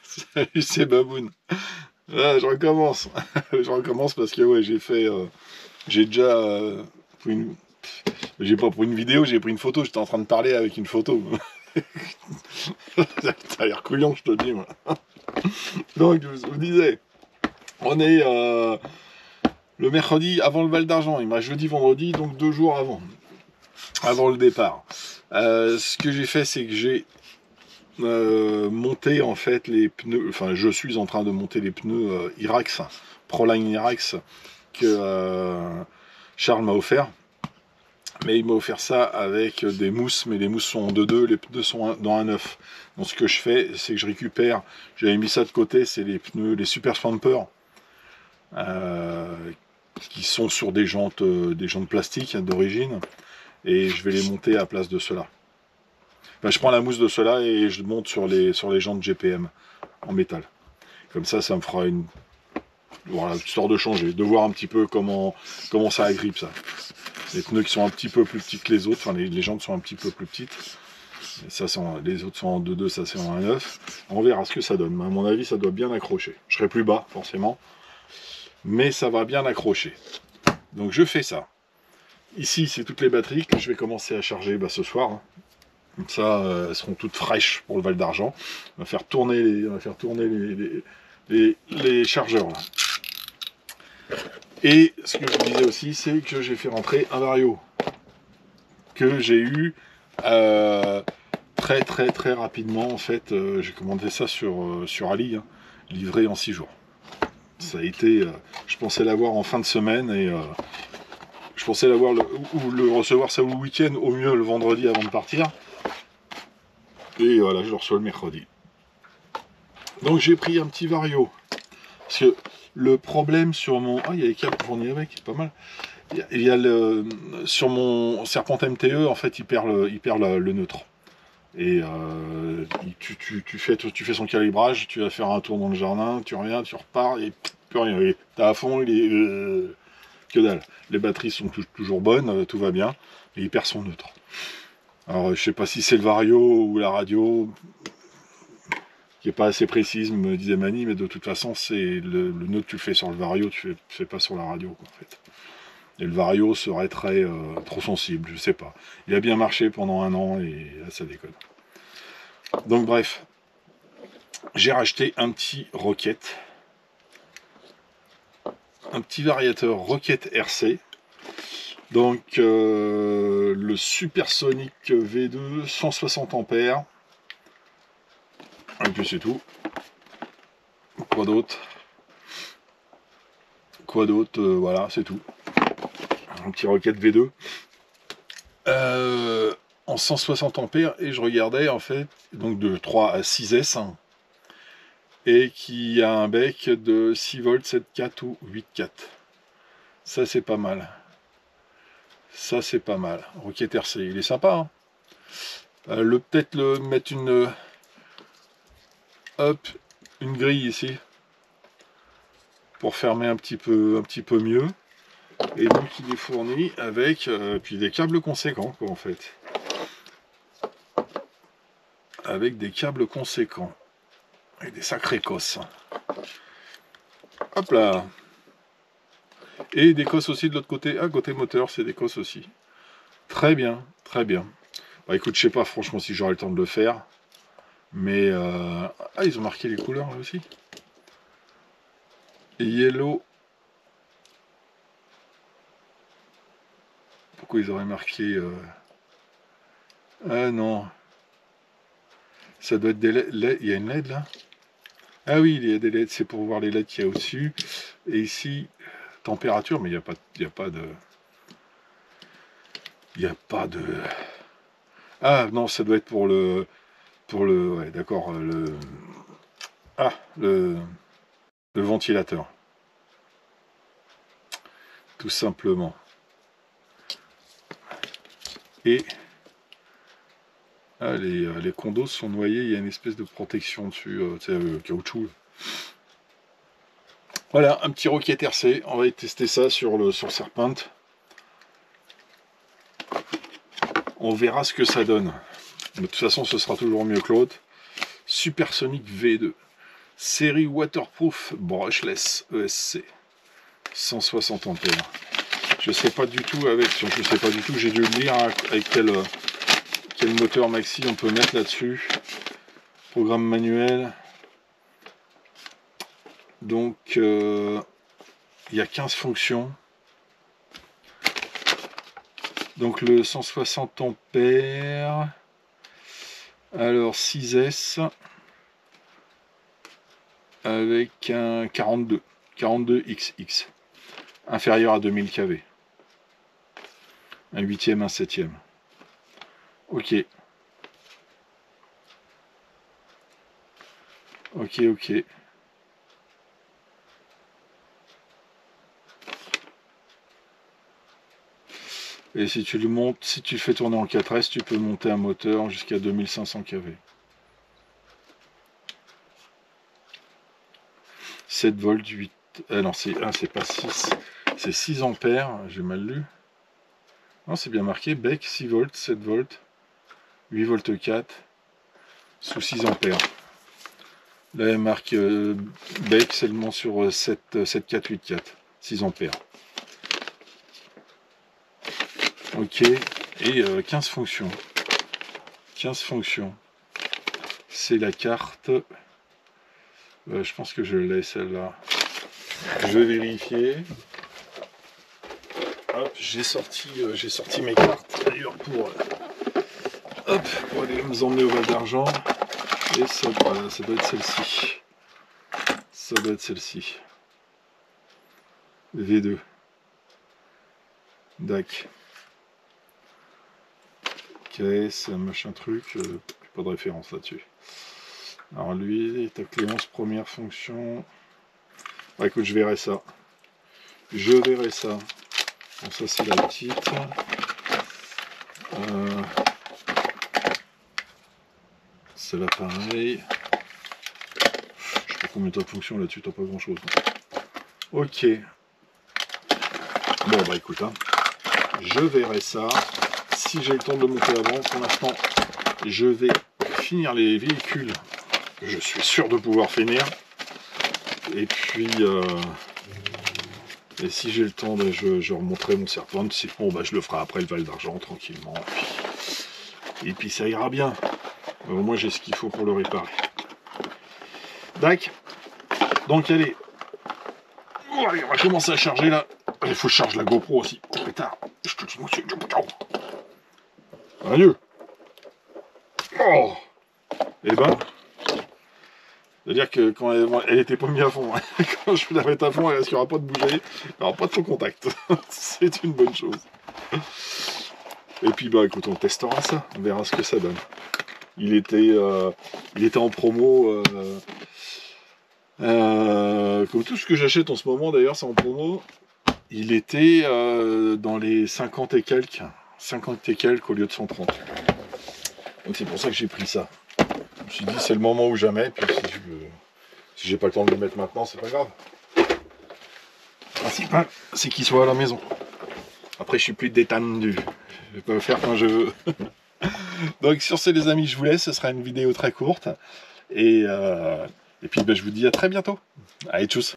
Salut, c'est Baboun. Ah, je recommence. Je recommence parce que ouais, j'ai déjà pris une, j'ai pas pris une vidéo, j'ai pris une photo. J'étais en train de parler avec une photo. T'as l'air couillon, je te dis, moi. Donc, je vous disais, on est le mercredi avant le Val d'Argent. Il me reste jeudi, vendredi, donc 2 jours avant le départ. Ce que j'ai fait, c'est que j'ai monté en fait les pneus. Enfin, je suis en train de monter les pneus Irax, Proline Irax que Charles m'a offert. Mais il m'a offert ça avec des mousses, mais les mousses sont en 2-2, les pneus sont dans un 9. Donc ce que je fais, c'est que je récupère, j'avais mis ça de côté, c'est les pneus, les Super Swamper, euh, qui sont sur des jantes plastiques d'origine, et je vais les monter à la place de ceux-là. Enfin, je prends la mousse de ceux-là et je monte sur les jantes GPM en métal. Comme ça me fera une... Voilà, histoire de changer, de voir un petit peu comment ça agrippe ça. Les pneus qui sont un petit peu plus petits que les autres, enfin les jantes sont un petit peu plus petites. Et ça, les autres sont en 2-2, ça c'est en 1-9. On verra ce que ça donne. À mon avis, ça doit bien accrocher. Je serai plus bas, forcément. Mais ça va bien accrocher. Donc je fais ça. Ici, c'est toutes les batteries que je vais commencer à charger ce soir. Hein. Comme ça, elles seront toutes fraîches pour le Val d'Argent. On va faire tourner les chargeurs. Là. Et ce que je vous disais aussi, c'est que j'ai fait rentrer un Vario. Que j'ai eu très rapidement. En fait, j'ai commandé ça sur Ali, hein, livré en 6 jours. Ça a été, je pensais l'avoir en fin de semaine et je pensais l'avoir ou le recevoir ça le week-end, au mieux le vendredi avant de partir. Et voilà, je le reçois le mercredi. Donc j'ai pris un petit Vario. Parce que le problème sur mon... Ah, il y a les câbles fournis avec, pas mal. Il y a sur mon Serpent MTE, en fait, il perd le neutre. Et tu fais son calibrage, tu vas faire un tour dans le jardin, tu reviens, tu repars, et plus rien. T'as à fond, il est... que dalle. Les batteries sont toujours bonnes, tout va bien, et il perd son neutre. Alors je sais pas si c'est le Vario ou la radio, qui est pas assez précise, me disait Mani, mais de toute façon, c'est le neutre que tu fais sur le Vario, tu fais pas sur la radio, quoi, en fait. Et le Vario serait trop sensible, je sais pas. Il a bien marché pendant 1 an, et là, ça déconne. Donc bref, j'ai racheté un petit Rocket, un petit variateur Rocket RC, donc le Supersonic V2 160 ampères, et puis c'est tout. Quoi d'autre, voilà, c'est tout. Un petit Rocket V2 en 160 ampères, et je regardais en fait, donc de 3 à 6S, hein, et qui a un bec de 6 volts 7,4 ou 8,4. Ça c'est pas mal. Ça c'est pas mal. Rocket RC, il est sympa. Hein, peut-être mettre une grille ici pour fermer un petit peu mieux. Et donc il est fourni avec puis des câbles conséquents, quoi, en fait. Avec des câbles conséquents. Et des sacrés cosses. Hop là. Et des cosses aussi de l'autre côté. Ah, côté moteur, c'est des cosses aussi. Très bien, très bien. Bah écoute, je sais pas franchement si j'aurai le temps de le faire. Mais ah, ils ont marqué les couleurs là aussi. Yellow. Pourquoi ils auraient marqué Ah non. Ça doit être des LED. Il y a une LED là. Ah oui, il y a des LED, c'est pour voir les LED qu'il y a au-dessus. Et ici, température, mais il n'y a pas de... Il n'y a pas de... Ah non, ça doit être pour le... Ouais, d'accord, Ah, le ventilateur. Tout simplement. Et... Ah, les condos sont noyés, il y a une espèce de protection dessus, caoutchouc. Voilà, un petit Rocket RC, on va tester ça sur Serpent. On verra ce que ça donne. De toute façon, ce sera toujours mieux que l'autre. Supersonic V2. série waterproof brushless ESC 160 ampères. Je sais pas du tout j'ai dû le lire avec quel moteur maxi on peut mettre là-dessus. Programme manuel. Donc il y a 15 fonctions. Donc le 160 ampères. Alors 6S avec un 42 XX inférieur à 2000 kV. Un 8e, un 7e. Ok. Ok. Et si tu le montes, si tu le fais tourner en 4S, tu peux monter un moteur jusqu'à 2500 kV. 7 volts, 8... Ah non, c'est pas 6. C'est 6 ampères, j'ai mal lu. Non, c'est bien marqué. Bec, 6 volts, 7 volts, 8 volts 4, sous 6 ampères. Là, elle marque Bec seulement sur 7484, 6 ampères. Ok, et 15 fonctions. 15 fonctions. C'est la carte. Je pense que je l'ai celle-là. Je vais vérifier. Hop, j'ai sorti mes cartes d'ailleurs pour aller nous emmener au Val d'Argent. Et ça, voilà, ça doit être celle-ci. Ça doit être celle-ci. V2. DAC. KS, machin truc. Pas de référence là-dessus. Alors lui, ta Clémence, première fonction. Bah, écoute, je verrai ça. Bon, ça c'est la petite. C'est là pareil. Je sais pas combien de fonctions là-dessus, t'as pas grand chose. Ok. Bon bah écoute, hein, je verrai ça. Si j'ai le temps de le monter avant, pour l'instant, je vais finir les véhicules. Je suis sûr de pouvoir finir. Et puis, et si j'ai le temps, ben, je remonterai mon Serpent. Sinon, ben, je le ferai après le Val d'Argent, tranquillement. Et puis ça ira bien. Au moins, j'ai ce qu'il faut pour le réparer. Dac. Donc, allez. Oh, allez, on va commencer à charger là. Il faut que je charge la GoPro aussi. Oh, pétard. Je te dis, moi, c'est du bouton. Adieu. Oh. Et ben. C'est-à-dire que quand elle était pas mise à fond, hein. Quand je la mets à fond, elle risquera pas de bouger, il n'y aura pas de faux contact. C'est une bonne chose. Et puis bah écoute, on testera ça, on verra ce que ça donne. Il était en promo, comme tout ce que j'achète en ce moment d'ailleurs, c'est en promo. Il était dans les 50 et quelques au lieu de 130. Donc c'est pour ça que j'ai pris ça. Je me suis dit c'est le moment ou jamais, puis si j'ai pas le temps de le mettre maintenant, c'est pas grave. Le principal, c'est qu'il soit à la maison. Après, je suis plus détendu. Je peux le faire quand je veux. Donc sur ce les amis, je vous laisse. Ce sera une vidéo très courte. Et puis ben, je vous dis à très bientôt. Allez, tchuss.